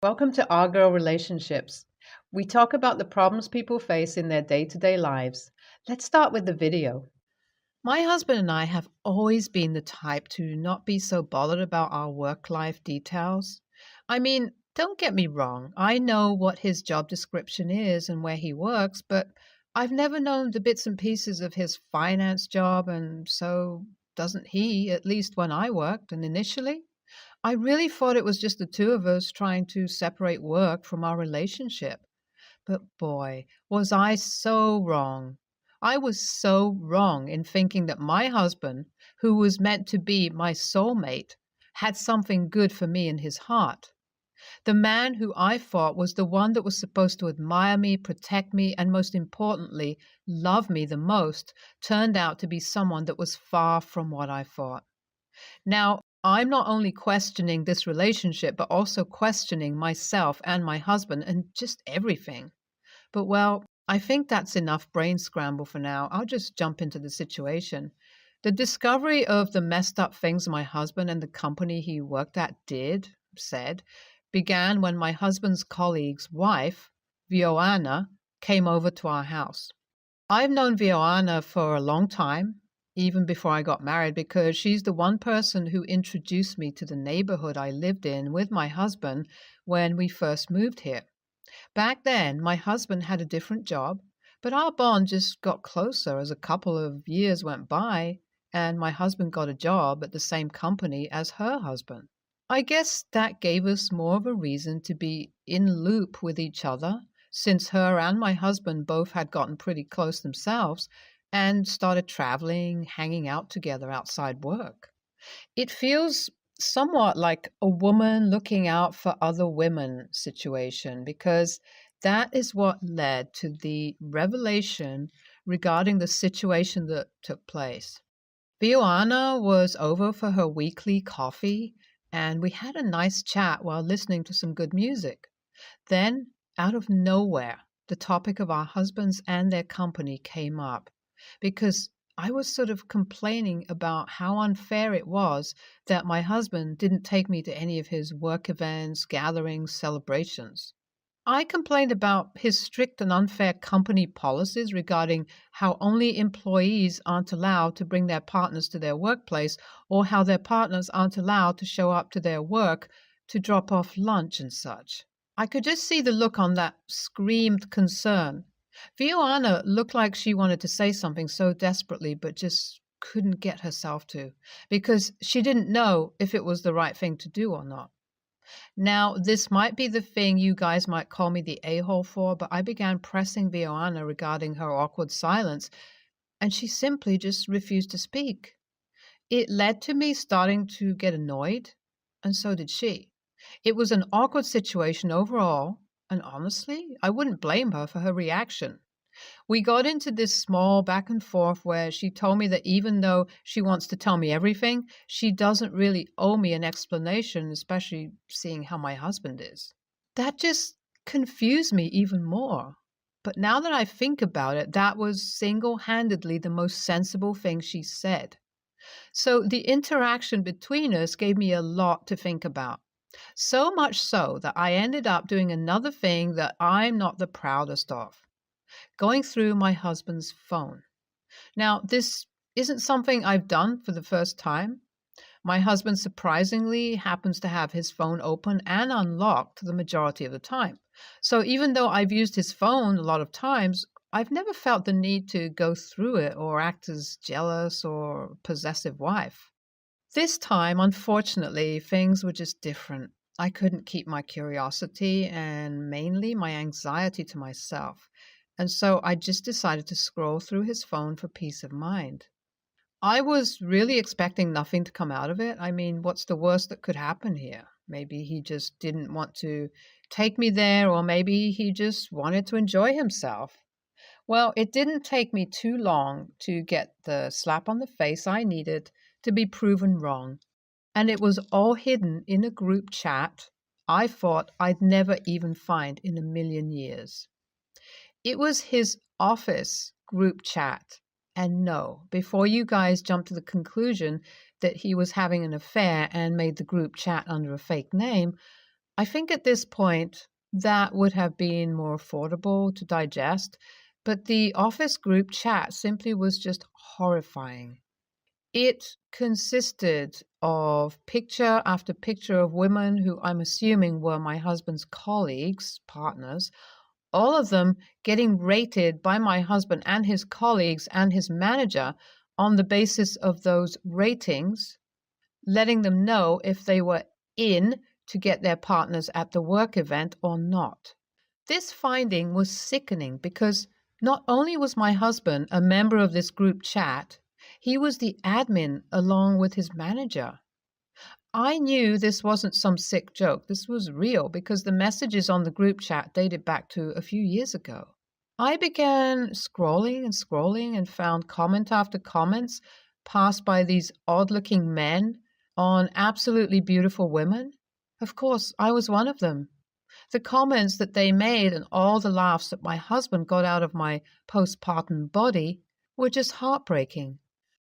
Welcome to Our Girl Relationships. We talk about the problems people face in their day to day lives. Let's start with the video. My husband and I have always been the type to not be so bothered about our work life details. I mean, don't get me wrong, I know what his job description is and where he works, but I've never known the bits and pieces of his finance job, and so doesn't he, at least when I worked and initially. I really thought it was just the two of us trying to separate work from our relationship. But boy, was I so wrong. I was so wrong in thinking that my husband, who was meant to be my soulmate, had something good for me in his heart. The man who I thought was the one that was supposed to admire me, protect me, and most importantly, love me the most, turned out to be someone that was far from what I thought. Now, I'm not only questioning this relationship, but also questioning myself and my husband and just everything. But well, I think that's enough brain scramble for now. I'll just jump into the situation. The discovery of the messed up things my husband and the company he worked at said, began when my husband's colleague's wife, Vioana, came over to our house. I've known Vioana for a long time, even before I got married, because she's the one person who introduced me to the neighborhood I lived in with my husband when we first moved here. Back then, my husband had a different job, but our bond just got closer as a couple of years went by, and my husband got a job at the same company as her husband. I guess that gave us more of a reason to be in loop with each other, since her and my husband both had gotten pretty close themselves and started traveling, hanging out together outside work. It feels somewhat like a woman looking out for other women situation because that is what led to the revelation regarding the situation that took place. Vioana was over for her weekly coffee, and we had a nice chat while listening to some good music. Then, out of nowhere, the topic of our husbands and their company came up because I was sort of complaining about how unfair it was that my husband didn't take me to any of his work events, gatherings, celebrations. I complained about his strict and unfair company policies regarding how only employees aren't allowed to bring their partners to their workplace or how their partners aren't allowed to show up to their work to drop off lunch and such. I could just see the look on that screamed concern. Vioana looked like she wanted to say something so desperately, but just couldn't get herself to, because she didn't know if it was the right thing to do or not. Now, this might be the thing you guys might call me the a-hole for, but I began pressing Vioana regarding her awkward silence, and she simply just refused to speak. It led to me starting to get annoyed, and so did she. It was an awkward situation overall, and honestly, I wouldn't blame her for her reaction. We got into this small back and forth where she told me that even though she wants to tell me everything, she doesn't really owe me an explanation, especially seeing how my husband is. That just confused me even more. But now that I think about it, that was single handedly the most sensible thing she said. So the interaction between us gave me a lot to think about. So much so that I ended up doing another thing that I'm not the proudest of, going through my husband's phone. Now, this isn't something I've done for the first time. My husband surprisingly happens to have his phone open and unlocked the majority of the time. So even though I've used his phone a lot of times, I've never felt the need to go through it or act as jealous or possessive wife. This time, unfortunately, things were just different. I couldn't keep my curiosity and mainly my anxiety to myself. And so I just decided to scroll through his phone for peace of mind. I was really expecting nothing to come out of it. I mean, what's the worst that could happen here? Maybe he just didn't want to take me there, or maybe he just wanted to enjoy himself. Well, it didn't take me too long to get the slap on the face I needed to be proven wrong. And it was all hidden in a group chat I thought I'd never even find in a million years. It was his office group chat. And no, before you guys jump to the conclusion that he was having an affair and made the group chat under a fake name, I think at this point that would have been more affordable to digest, but the office group chat simply was just horrifying. It consisted of picture after picture of women who I'm assuming were my husband's colleagues, partners, all of them getting rated by my husband and his colleagues and his manager on the basis of those ratings, letting them know if they were in to get their partners at the work event or not. This finding was sickening because not only was my husband a member of this group chat, he was the admin along with his manager. I knew this wasn't some sick joke. This was real because the messages on the group chat dated back to a few years ago. I began scrolling and found comment after comments passed by these odd-looking men on absolutely beautiful women. Of course, I was one of them. The comments that they made and all the laughs that my husband got out of my postpartum body were just heartbreaking.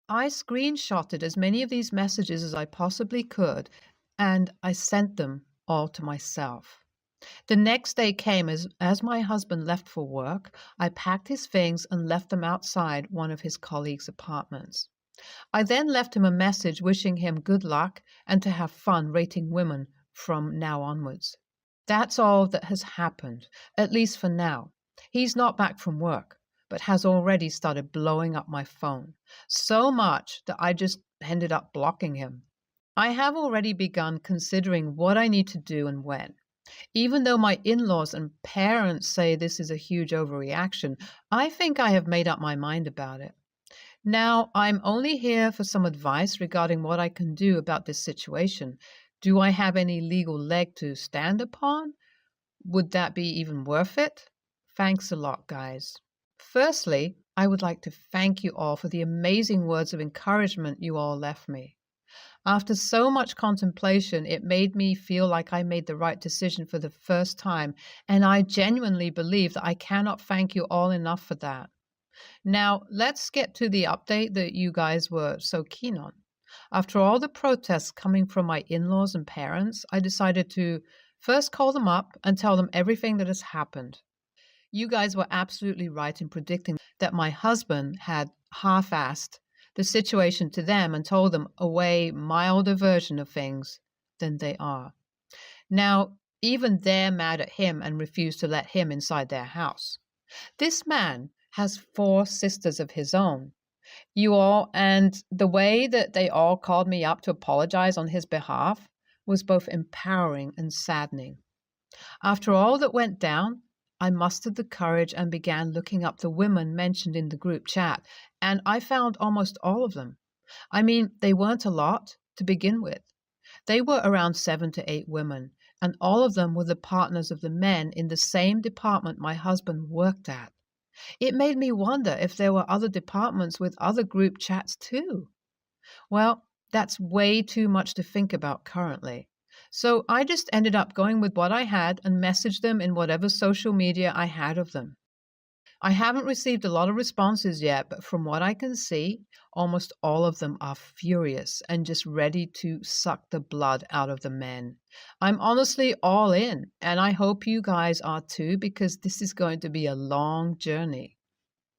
I screenshotted as many of these messages as I possibly could, and I sent them all to myself. The next day came as my husband left for work. I packed his things and left them outside one of his colleagues' apartments. I then left him a message wishing him good luck and to have fun rating women from now onwards. That's all that has happened, at least for now. He's not back from work, but has already started blowing up my phone, so much that I just ended up blocking him. I have already begun considering what I need to do and when. Even though my in-laws and parents say this is a huge overreaction, I think I have made up my mind about it. Now, I'm only here for some advice regarding what I can do about this situation. Do I have any legal leg to stand upon? Would that be even worth it? Thanks a lot, guys. Firstly, I would like to thank you all for the amazing words of encouragement you all left me. After so much contemplation, it made me feel like I made the right decision for the first time, and I genuinely believe that I cannot thank you all enough for that. Now, let's get to the update that you guys were so keen on. After all the protests coming from my in-laws and parents, I decided to first call them up and tell them everything that has happened. You guys were absolutely right in predicting that my husband had half-assed the situation to them and told them a way milder version of things than they are. Now, even they're mad at him and refuse to let him inside their house. This man has 4 sisters of his own. You all, and the way that they all called me up to apologize on his behalf was both empowering and saddening. After all that went down, I mustered the courage and began looking up the women mentioned in the group chat, and I found almost all of them. I mean, they weren't a lot to begin with. They were around 7 to 8 women, and all of them were the partners of the men in the same department my husband worked at. It made me wonder if there were other departments with other group chats too. Well, that's way too much to think about currently. So I just ended up going with what I had and messaged them in whatever social media I had of them. I haven't received a lot of responses yet, but from what I can see, almost all of them are furious and just ready to suck the blood out of the men. I'm honestly all in, and I hope you guys are too, because this is going to be a long journey.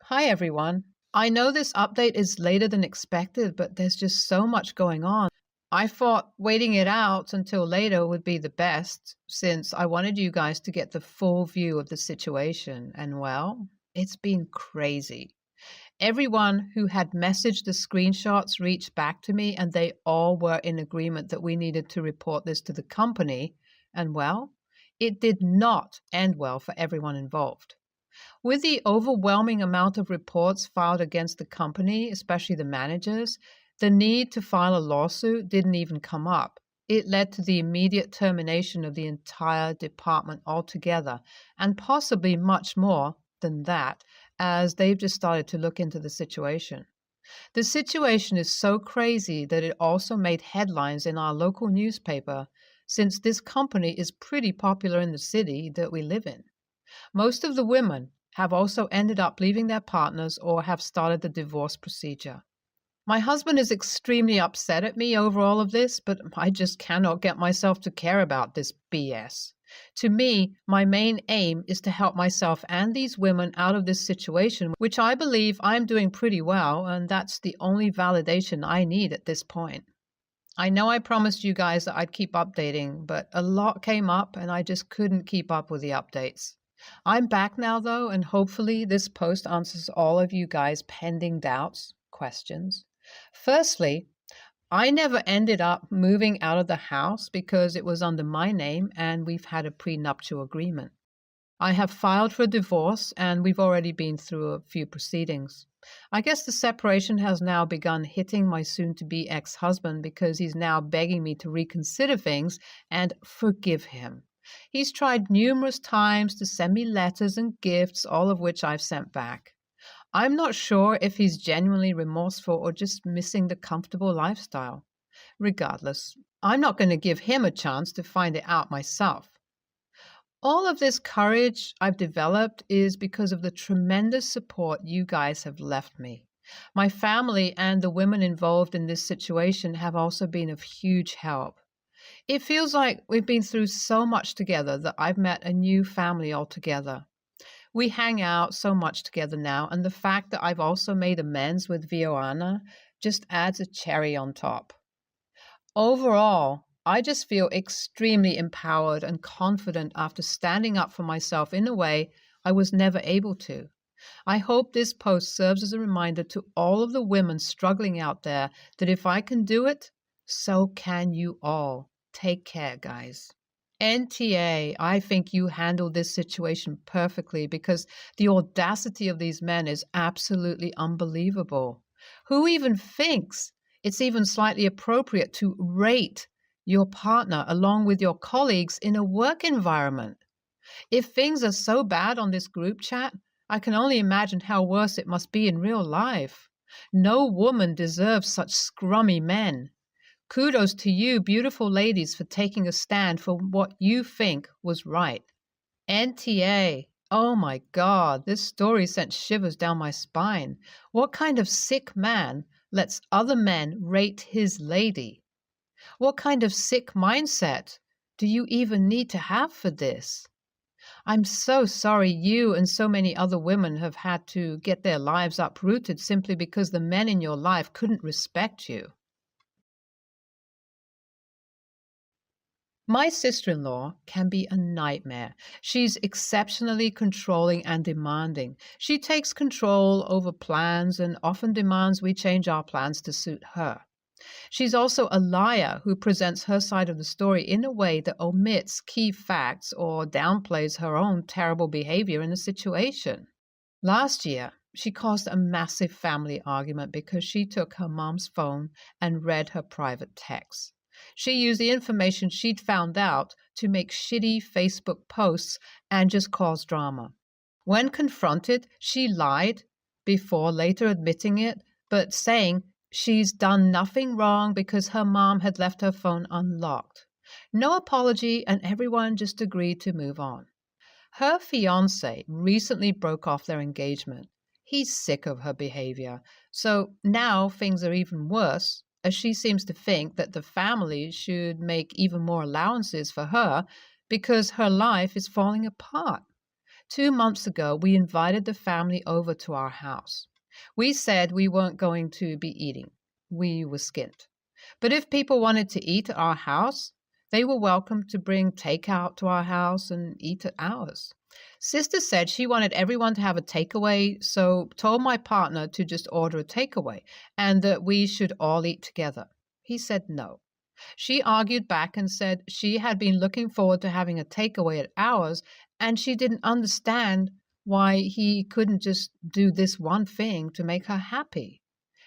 Hi, everyone. I know this update is later than expected, but there's just so much going on. I thought waiting it out until later would be the best, since I wanted you guys to get the full view of the situation, and well, it's been crazy. Everyone who had messaged the screenshots reached back to me, and they all were in agreement that we needed to report this to the company. And well, it did not end well for everyone involved. With the overwhelming amount of reports filed against the company, especially the managers, the need to file a lawsuit didn't even come up. It led to the immediate termination of the entire department altogether, and possibly much more than that, as they've just started to look into the situation. The situation is so crazy that it also made headlines in our local newspaper, since this company is pretty popular in the city that we live in. Most of the women have also ended up leaving their partners or have started the divorce procedure. My husband is extremely upset at me over all of this, but I just cannot get myself to care about this BS. To me, my main aim is to help myself and these women out of this situation, which I believe I'm doing pretty well, and that's the only validation I need at this point. I know I promised you guys that I'd keep updating, but a lot came up and I just couldn't keep up with the updates. I'm back now, though, and hopefully this post answers all of you guys' pending doubts, questions. Firstly, I never ended up moving out of the house because it was under my name and we've had a prenuptial agreement. I have filed for divorce and we've already been through a few proceedings. I guess the separation has now begun hitting my soon-to-be ex-husband because he's now begging me to reconsider things and forgive him. He's tried numerous times to send me letters and gifts, all of which I've sent back. I'm not sure if he's genuinely remorseful or just missing the comfortable lifestyle. Regardless, I'm not going to give him a chance to find it out myself. All of this courage I've developed is because of the tremendous support you guys have left me. My family and the women involved in this situation have also been of huge help. It feels like we've been through so much together that I've met a new family altogether. We hang out so much together now, and the fact that I've also made amends with Vioana just adds a cherry on top. Overall, I just feel extremely empowered and confident after standing up for myself in a way I was never able to. I hope this post serves as a reminder to all of the women struggling out there that if I can do it, so can you all. Take care, guys. NTA, I think you handled this situation perfectly because the audacity of these men is absolutely unbelievable. Who even thinks it's even slightly appropriate to rate your partner along with your colleagues in a work environment? If things are so bad on this group chat, I can only imagine how worse it must be in real life. No woman deserves such scrummy men. Kudos to you, beautiful ladies, for taking a stand for what you think was right. NTA, oh my God, this story sent shivers down my spine. What kind of sick man lets other men rate his lady? What kind of sick mindset do you even need to have for this? I'm so sorry you and so many other women have had to get their lives uprooted simply because the men in your life couldn't respect you. My sister-in-law can be a nightmare. She's exceptionally controlling and demanding. She takes control over plans and often demands we change our plans to suit her. She's also a liar who presents her side of the story in a way that omits key facts or downplays her own terrible behavior in the situation. Last year, she caused a massive family argument because she took her mom's phone and read her private texts. She used the information she'd found out to make shitty Facebook posts and just cause drama. When confronted, she lied before later admitting it, but saying she's done nothing wrong because her mom had left her phone unlocked. No apology, and everyone just agreed to move on. Her fiancé recently broke off their engagement. He's sick of her behavior, so now things are even worse, as she seems to think that the family should make even more allowances for her because her life is falling apart. 2 months ago, we invited the family over to our house. We said we weren't going to be eating. We were skint. But if people wanted to eat at our house, they were welcome to bring takeout to our house and eat at ours. Sister said she wanted everyone to have a takeaway, so told my partner to just order a takeaway and that we should all eat together. He said no. She argued back and said she had been looking forward to having a takeaway at ours and she didn't understand why he couldn't just do this one thing to make her happy.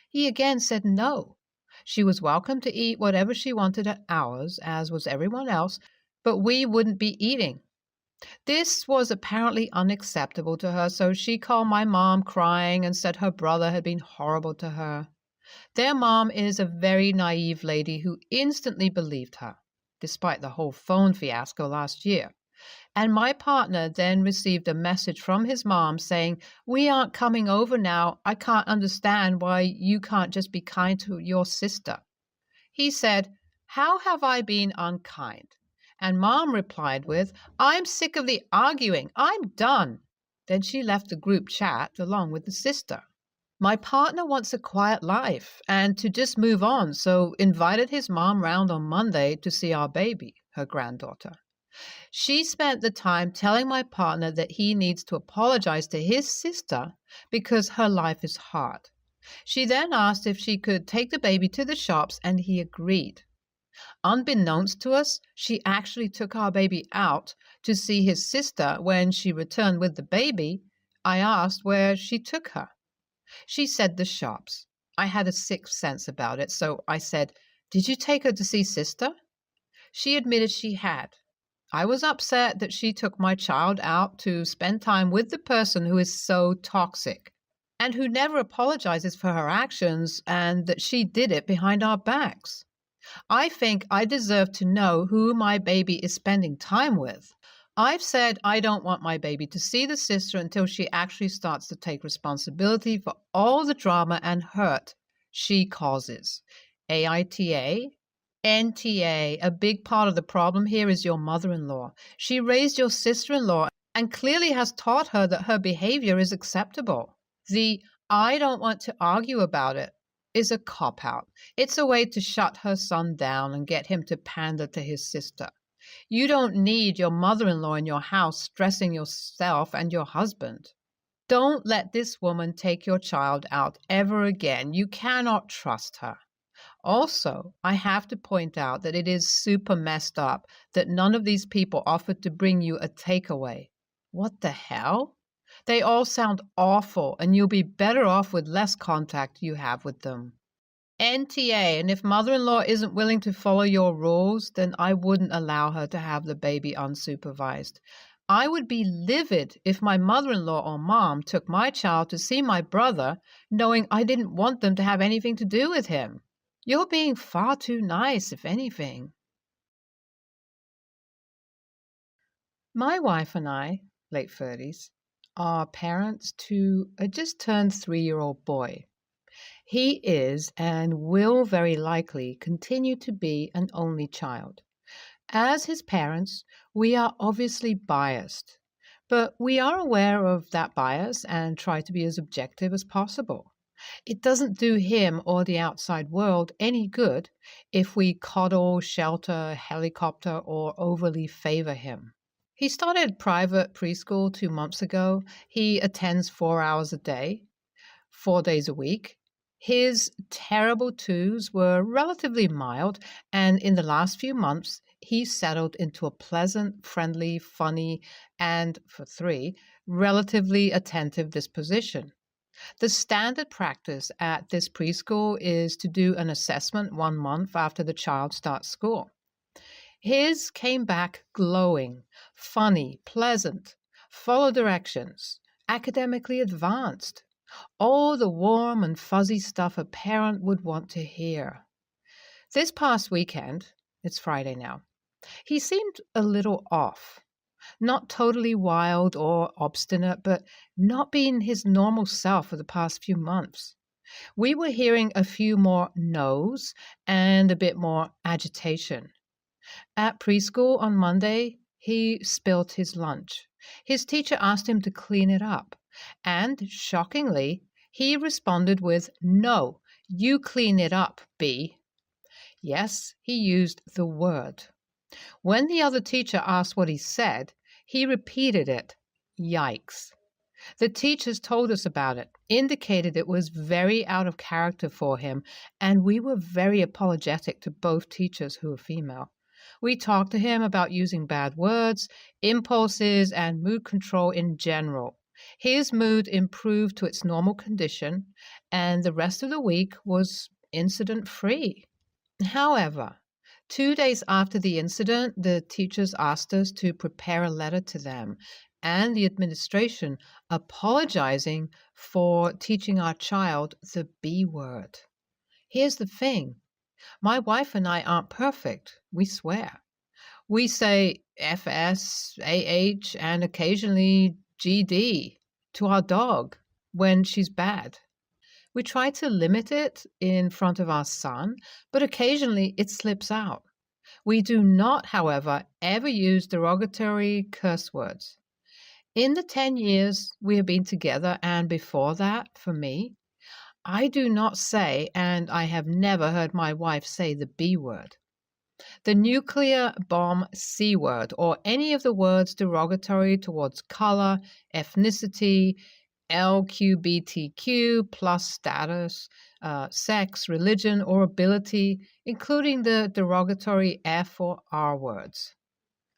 He again said no. She was welcome to eat whatever she wanted at ours, as was everyone else, but we wouldn't be eating. This was apparently unacceptable to her, so she called my mom crying and said her brother had been horrible to her. Their mom is a very naive lady who instantly believed her, despite the whole phone fiasco last year. And my partner then received a message from his mom saying, "We aren't coming over now. I can't understand why you can't just be kind to your sister." He said, "How have I been unkind?" And mom replied with, "I'm sick of the arguing. I'm done." Then she left the group chat along with the sister. My partner wants a quiet life and to just move on, so invited his mom round on Monday to see our baby, her granddaughter. She spent the time telling my partner that he needs to apologize to his sister because her life is hard. She then asked if she could take the baby to the shops, and he agreed. Unbeknownst to us, she actually took our baby out to see his sister. When she returned with the baby, I asked where she took her. She said the shops. I had a sixth sense about it, so I said, "Did you take her to see sister?" She admitted she had. I was upset that she took my child out to spend time with the person who is so toxic and who never apologizes for her actions, and that she did it behind our backs. I think I deserve to know who my baby is spending time with. I've said I don't want my baby to see the sister until she actually starts to take responsibility for all the drama and hurt she causes. AITA, NTA, a big part of the problem here is your mother-in-law. She raised your sister-in-law and clearly has taught her that her behavior is acceptable. The "I don't want to argue about it" is a cop-out. It's a way to shut her son down and get him to pander to his sister. You don't need your mother-in-law in your house stressing yourself and your husband. Don't let this woman take your child out ever again. You cannot trust her. Also, I have to point out that it is super messed up that none of these people offered to bring you a takeaway. What the hell? They all sound awful, and you'll be better off with less contact you have with them. NTA, and if mother-in-law isn't willing to follow your rules, then I wouldn't allow her to have the baby unsupervised. I would be livid if my mother-in-law or mom took my child to see my brother, knowing I didn't want them to have anything to do with him. You're being far too nice, if anything. My wife and I, late 30s, are parents to a just turned 3-year-old boy. He is and will very likely continue to be an only child. As his parents, we are obviously biased, but we are aware of that bias and try to be as objective as possible. It doesn't do him or the outside world any good if we coddle, shelter, helicopter, or overly favor him. He started private preschool 2 months ago. He attends 4 hours a day, 4 days a week. His terrible twos were relatively mild, and in the last few months, he settled into a pleasant, friendly, funny, and, for 3, relatively attentive disposition. The standard practice at this preschool is to do an assessment 1 month after the child starts school. His came back glowing, funny, pleasant, follow directions, academically advanced. All the warm and fuzzy stuff a parent would want to hear. This past weekend, it's Friday now, he seemed a little off. Not totally wild or obstinate, but not being his normal self for the past few months. We were hearing a few more no's and a bit more agitation. At preschool on Monday, he spilt his lunch. His teacher asked him to clean it up, and shockingly, he responded with, "No, you clean it up, B." Yes, he used the word. When the other teacher asked what he said, he repeated it. Yikes. The teachers told us about it, indicated it was very out of character for him, and we were very apologetic to both teachers who were female. We talked to him about using bad words, impulses, and mood control in general. His mood improved to its normal condition, and the rest of the week was incident-free. However, 2 days after the incident, the teachers asked us to prepare a letter to them and the administration apologizing for teaching our child the B word. Here's the thing. My wife and I aren't perfect, we swear. We say FS, AH, and occasionally GD to our dog when she's bad. We try to limit it in front of our son, but occasionally it slips out. We do not, however, ever use derogatory curse words. In the 10 years we have been together, and before that, for me, I do not say, and I have never heard my wife say the B word. The nuclear bomb C word, or any of the words derogatory towards color, ethnicity, LGBTQ plus status, sex, religion, or ability, including the derogatory F or R words.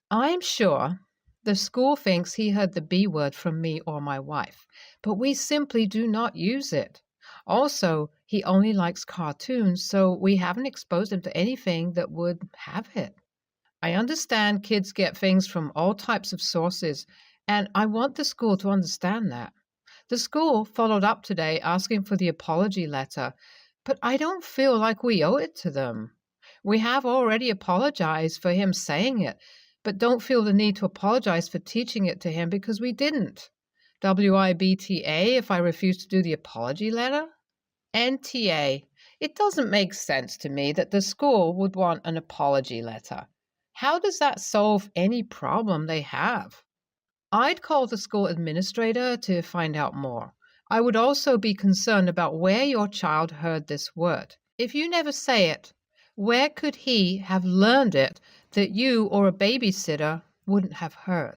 I'm sure the school thinks he heard the B word from me or my wife, but we simply do not use it. Also, he only likes cartoons, so we haven't exposed him to anything that would have it. I understand kids get things from all types of sources, and I want the school to understand that. The school followed up today asking for the apology letter, but I don't feel like we owe it to them. We have already apologized for him saying it, but don't feel the need to apologize for teaching it to him because we didn't. WIBTA if I refuse to do the apology letter? NTA. It doesn't make sense to me that the school would want an apology letter. How does that solve any problem they have? I'd call the school administrator to find out more. I would also be concerned about where your child heard this word. If you never say it, where could he have learned it that you or a babysitter wouldn't have heard?